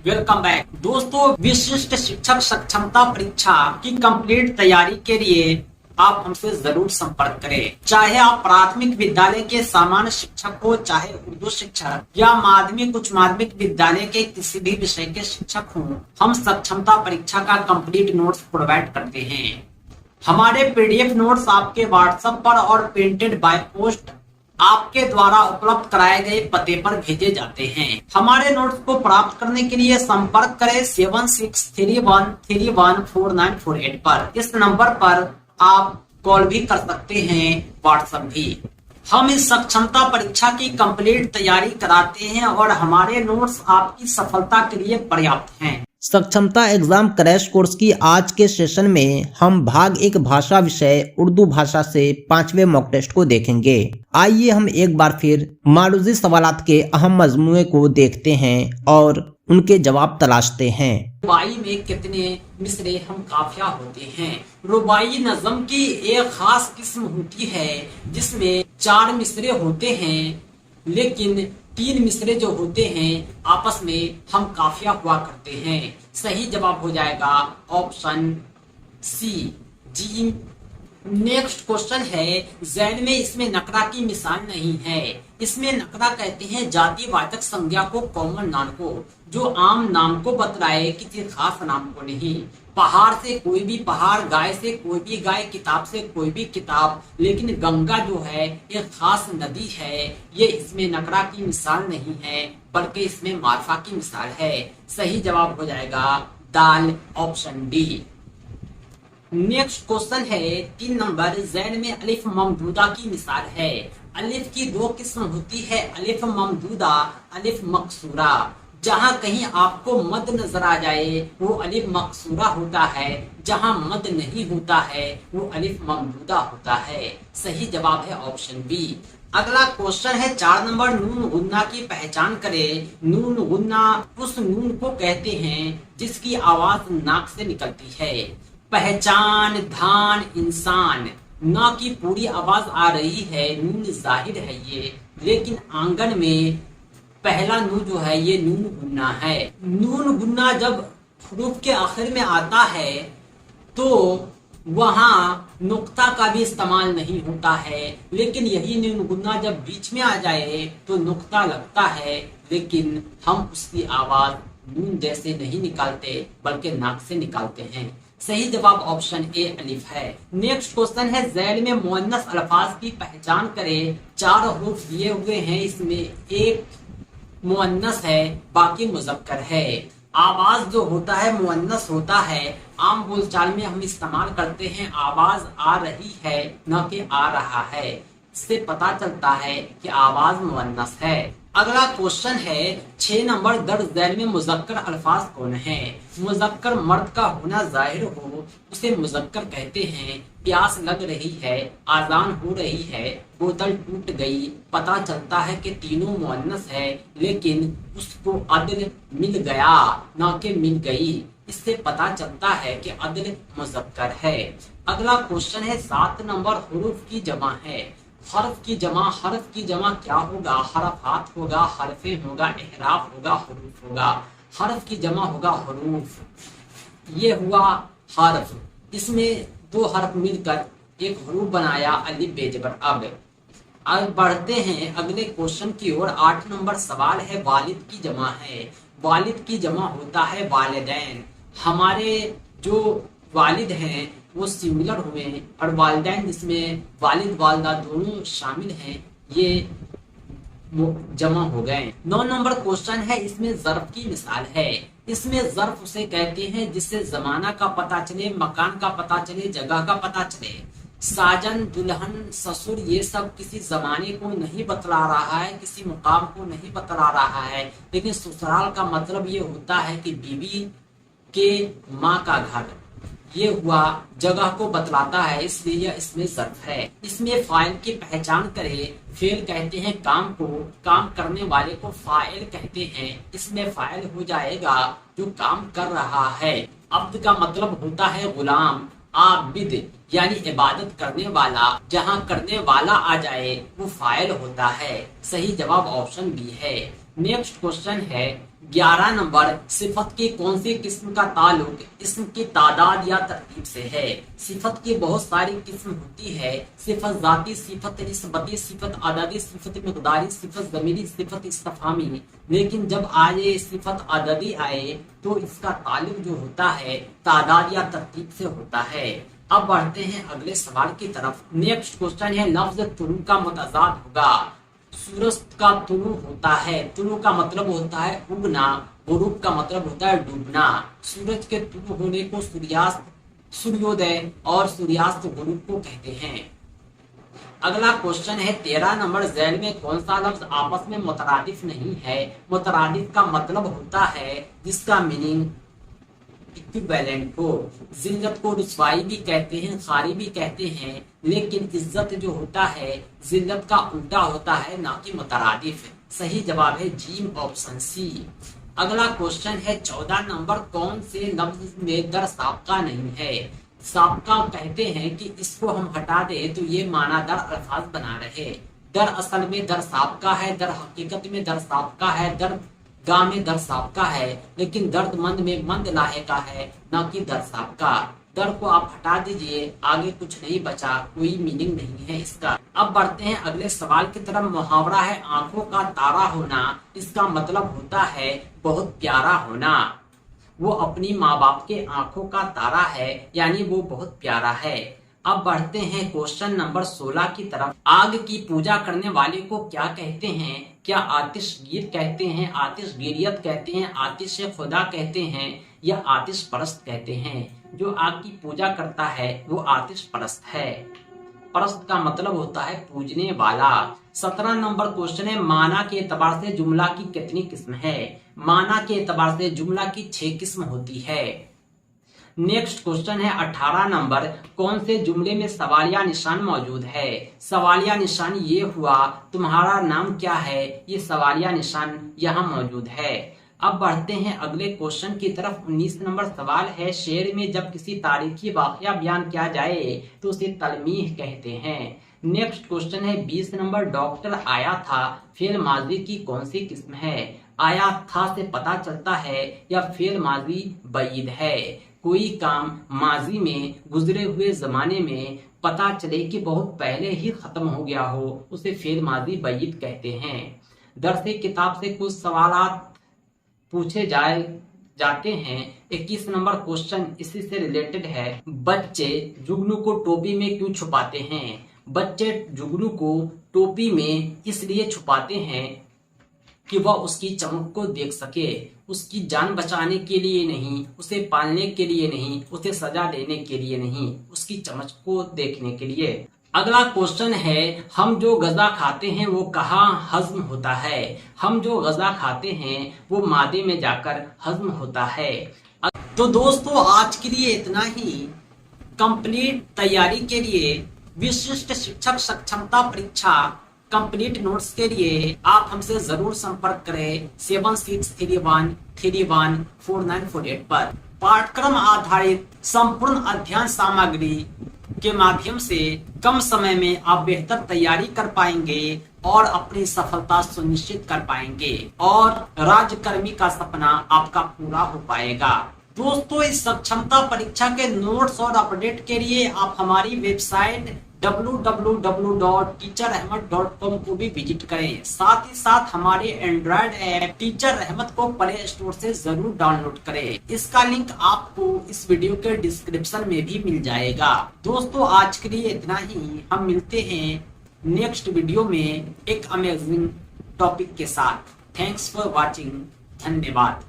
Welcome back दोस्तों। विशिष्ट शिक्षक सक्षमता परीक्षा की कंप्लीट तैयारी के लिए आप हमसे जरूर संपर्क करें। चाहे आप प्राथमिक विद्यालय के सामान्य शिक्षक हो, चाहे उर्दू शिक्षक या माध्यमिक उच्च माध्यमिक विद्यालय के किसी भी विषय के शिक्षक हों, हम सक्षमता परीक्षा का कंप्लीट नोट्स प्रोवाइड करते हैं। हमारे पीडीएफ नोट्स आपके व्हाट्सएप पर और प्रिंटेड बाय पोस्ट आपके द्वारा उपलब्ध कराए गए पते पर भेजे जाते हैं। हमारे नोट्स को प्राप्त करने के लिए संपर्क करें 7631314948 पर। इस नंबर पर आप कॉल भी कर सकते हैं, व्हाट्सएप भी। हम इस सक्षमता परीक्षा की कंप्लीट तैयारी कराते हैं और हमारे नोट्स आपकी सफलता के लिए पर्याप्त हैं। सक्षमता एग्जाम क्रैश कोर्स की आज के सेशन में हम भाग 1 भाषा विषय उर्दू भाषा से 5वें मॉक टेस्ट को देखेंगे। आइए हम एक बार फिर मारूजी सवालात के अहम मजमूए को देखते हैं और उनके जवाब तलाशते हैं। रुबाई में कितने मिसरे हम काफिया होते हैं? रुबाई नज़म की एक खास किस्म होती है जिसमें 4 मिसरे होते हैं, लेकिन 3 मिसरे जो होते हैं आपस में हम काफिया हुआ करते हैं। सही जवाब हो जाएगा ऑप्शन सी, जी। नेक्स्ट क्वेश्चन है, जैन में इसमें नकरा की मिसाल नहीं है। इसमें नकरा कहते हैं जातिवाचक संज्ञा को, कॉमन नाम को, जो आम नाम को बतलाए, किसी खास नाम को नहीं। पहाड़ से कोई भी पहाड़, गाय से कोई भी गाय, किताब से कोई भी किताब, लेकिन गंगा जो है एक खास नदी है। ये इसमें नकरा की मिसाल नहीं है, बल्कि इसमें मार्फा की मिसाल है। सही जवाब हो जाएगा दाल, ऑप्शन डी। नेक्स्ट क्वेश्चन है 3 नंबर, जैन में अलिफ ममदूदा की मिसाल है। अलिफ की 2 किस्म होती है, अलिफ ममदूदा, अलिफ मकसूरा। जहां कहीं आपको मद नजर आ जाए वो अलिफ मकसूरा होता है, जहां मद नहीं होता है वो अलिफ ममदूदा होता है। सही जवाब है ऑप्शन बी। अगला क्वेश्चन है 4 नंबर, नून गुन्ना की पहचान करें। नून गुन्ना उस नून को कहते हैं जिसकी आवाज नाक से निकलती है। पहचान, धान, इंसान, ना की पूरी आवाज आ रही है, नून जाहिर है ये, लेकिन आंगन में पहला नून जो है ये नून गुन्ना है। नून गुन्ना जब हरूफ के आखिर में आता है तो वहां नुक्ता का भी इस्तेमाल नहीं होता है, लेकिन यही नून गुन्ना जब बीच में आ जाए तो नुक्ता लगता है, लेकिन हम उसकी आवाज नून जैसे नहीं निकालते बल्कि नाक से निकालते हैं। सही जवाब ऑप्शन ए अलिफ है। नेक्स्ट क्वेश्चन है, जैल में मुअन्नस अल्फाज की पहचान करें। 4 हरूफ दिए हुए हैं, इसमें एक मुअन्नस है, बाकी मुज़क्कर है। आवाज जो होता है मुअन्नस होता है, आम बोलचाल में हम इस्तेमाल करते हैं आवाज आ रही है न कि आ रहा है। इससे पता चलता है कि आवाज मुअन्नस है। अगला क्वेश्चन है 6 नंबर, दर्ज झैल में मुज़क्कर अल्फाज कौन है? मुज़क्कर मर्द का होना जाहिर हो उसे मुज़क्कर कहते हैं। प्यास लग रही है, आजान हो रही है, बोतल टूट गई। पता चलता है कि तीनों मुअन्नस है, लेकिन उसको अदल मिल गया ना कि मिल गई। इससे पता चलता है कि अदल मुज़क्कर है। अगला क्वेश्चन है 7 नंबर, हुरूफ की जमा है। हर्फ की जमा क्या होगा? हरफात होगा, हरफे होगा, इहराफ होगा, हुरूफ होगा। हर्फ की जमा होगा हुरूफ। ये हुआ हर्फ, इसमें 2 हर्फ मिलकर एक हुरूफ बनाया, अलिफ बेजबर। अब बढ़ते हैं अगले क्वेश्चन की ओर। 8 नंबर सवाल है, वालिद की जमा है। वालिद की जमा होता है वालिदैन। हमारे जो वालिद हैं वो सिमिलर हुए, और वालिदैन जिसमें वालिद वालदा दोनों शामिल हैं, ये जमा हो गए। 9 नंबर क्वेश्चन है, इसमें ज़र्फ की मिसाल है। इसमें ज़र्फ उसे कहते हैं जिससे जमाना का पता चले, मकान का पता चले, जगह का पता चले। साजन, दुल्हन, ससुर, ये सब किसी जमाने को नहीं बतला रहा है, किसी मुकाम को नहीं बतला रहा है, लेकिन ससुराल का मतलब ये होता है कि बीवी के माँ का घर, ये हुआ जगह को बतलाता है, इसलिए यह इसमें ज़र्फ है। इसमें फाइल की पहचान करें। फेल कहते हैं काम को, काम करने वाले को फाइल कहते हैं। इसमें फाइल हो जाएगा जो काम कर रहा है। अब्द का मतलब होता है गुलाम। आबिद यानी इबादत करने वाला, जहाँ करने वाला आ जाए वो फाइल होता है। सही जवाब ऑप्शन बी है। नेक्स्ट क्वेश्चन है, 11 नंबर, सिफत की कौन सी किस्म का ताल्लुक इस्म की तादाद या तरतीब से है। सिफत की बहुत सारी किस्म होती है। सिफत जाती, सिफत निस्बती, सिफत अददी, सिफत मिक़दारी, सिफत ज़मीरी, सिफत इस्तिफ़हामी। लेकिन जब आए सिफत अददी आए तो इसका ताल्लुक जो होता है तादाद या तरतीब से होता है। अब बढ़ते हैं अगले सवाल की तरफ। नेक्स्ट क्वेश्चन है, लफ्ज तुलू का मुतज़ाद होगा। सूरज का तुलू होता है, तुलू का मतलब होता है उगना, गुरूब का मतलब होता है डूबना। सूरज के तुलू होने को सूर्यास्त, सूर्योदय और सूर्यास्त गुरूब को कहते हैं। अगला क्वेश्चन है 13 नंबर, जैल में कौन सा लफ्ज आपस में मुतरादिफ नहीं है। मुतरादिफ का मतलब होता है जिसका मीनिंग इक्विवेलेंट हो। जिल्लत को रुसवाई भी कहते हैं, खारी भी कहते हैं, लेकिन इज्जत जो होता है जिल्लत का उल्टा होता है, ना कि मुतरादिफ। सही जवाब है जीम, ऑप्शन सी। अगला क्वेश्चन है 14 नंबर, कौन से लफ्ज में दर साबका नहीं है। साबका कहते हैं कि इसको हम हटा दें तो ये माना दर अल्फाज बना रहे। दर असल में दर साबका है, दर हकीकत में दर साबका है, दर गा में दर साबका है, लेकिन दर्दमंद में मंद लाहेका है, ना कि दर साबका। दर को आप हटा दीजिए, आगे कुछ नहीं बचा, कोई मीनिंग नहीं है इसका। अब बढ़ते हैं अगले सवाल की तरफ। मुहावरा है आंखों का तारा होना। इसका मतलब होता है बहुत प्यारा होना। वो अपनी माँ बाप के आंखों का तारा है, यानी वो बहुत प्यारा है। अब बढ़ते हैं क्वेश्चन नंबर 16 की तरफ। आग की पूजा करने वाले को क्या कहते हैं। क्या आतिशगीर कहते हैं, आतिशगीरियत कहते हैं, आतिश खुदा कहते हैं, या आतिश परस्त कहते हैं। जो आग की पूजा करता है वो आतिश परस्त है। परस्त का मतलब होता है पूजने वाला। 17 नंबर क्वेश्चन है, माना के एतबार से जुमला की कितनी किस्म है। माना के एतबार से जुमला की 6 किस्म होती है। नेक्स्ट क्वेश्चन है 18 नंबर, कौन से जुमले में सवालिया निशान मौजूद है। सवालिया निशान ये हुआ तुम्हारा नाम क्या है, ये सवालिया निशान यहाँ मौजूद है। अब बढ़ते हैं अगले क्वेश्चन की तरफ। 19 नंबर सवाल है, शेर में जब किसी तारीखी वाकया बयान किया जाए तो उसे तलमीह कहते हैं। नेक्स्ट क्वेश्चन है 20 नंबर, डॉक्टर आया था फेल माजी की कौन सी किस्म है। आया था से पता चलता है या फेल माजी बईद है। कोई काम माजी में गुजरे हुए जमाने में पता चले कि बहुत पहले ही खत्म हो गया हो, उसे फेल माजी बईद कहते हैं। दरसे किताब से कुछ सवालात पूछे जाते हैं। 21 नंबर क्वेश्चन इसी से रिलेटेड है। बच्चे जुगनू को टोपी में क्यों छुपाते हैं। बच्चे जुगनू को टोपी में इसलिए छुपाते हैं कि वह उसकी चमक को देख सके, उसकी जान बचाने के लिए नहीं, उसे पालने के लिए नहीं, उसे सजा देने के लिए नहीं, उसकी चमक को देखने के लिए। अगला क्वेश्चन है, हम जो गजा खाते हैं वो कहाँ हजम होता है। हम जो गजा खाते हैं वो मादे में जाकर हजम होता है। तो दोस्तों आज के लिए इतना ही। कंप्लीट तैयारी के लिए विशिष्ट शिक्षक सक्षमता परीक्षा कंप्लीट नोट्स के लिए आप हमसे जरूर संपर्क करें 7631314948 पर। पाठ्यक्रम आधारित संपूर्ण अध्ययन सामग्री के माध्यम से कम समय में आप बेहतर तैयारी कर पाएंगे और अपनी सफलता सुनिश्चित कर पाएंगे और राज्यकर्मी का सपना आपका पूरा हो पाएगा। दोस्तों इस सक्षमता परीक्षा के नोट्स और अपडेट के लिए आप हमारी वेबसाइट www.teacherahmed.com को भी विजिट करें। साथ ही साथ हमारे एंड्रॉयड ऐप टीचर रहमत को प्ले स्टोर से जरूर डाउनलोड करें। इसका लिंक आपको इस वीडियो के डिस्क्रिप्शन में भी मिल जाएगा। दोस्तों आज के लिए इतना ही। हम मिलते हैं नेक्स्ट वीडियो में एक अमेजिंग टॉपिक के साथ। Thanks for watching. धन्यवाद।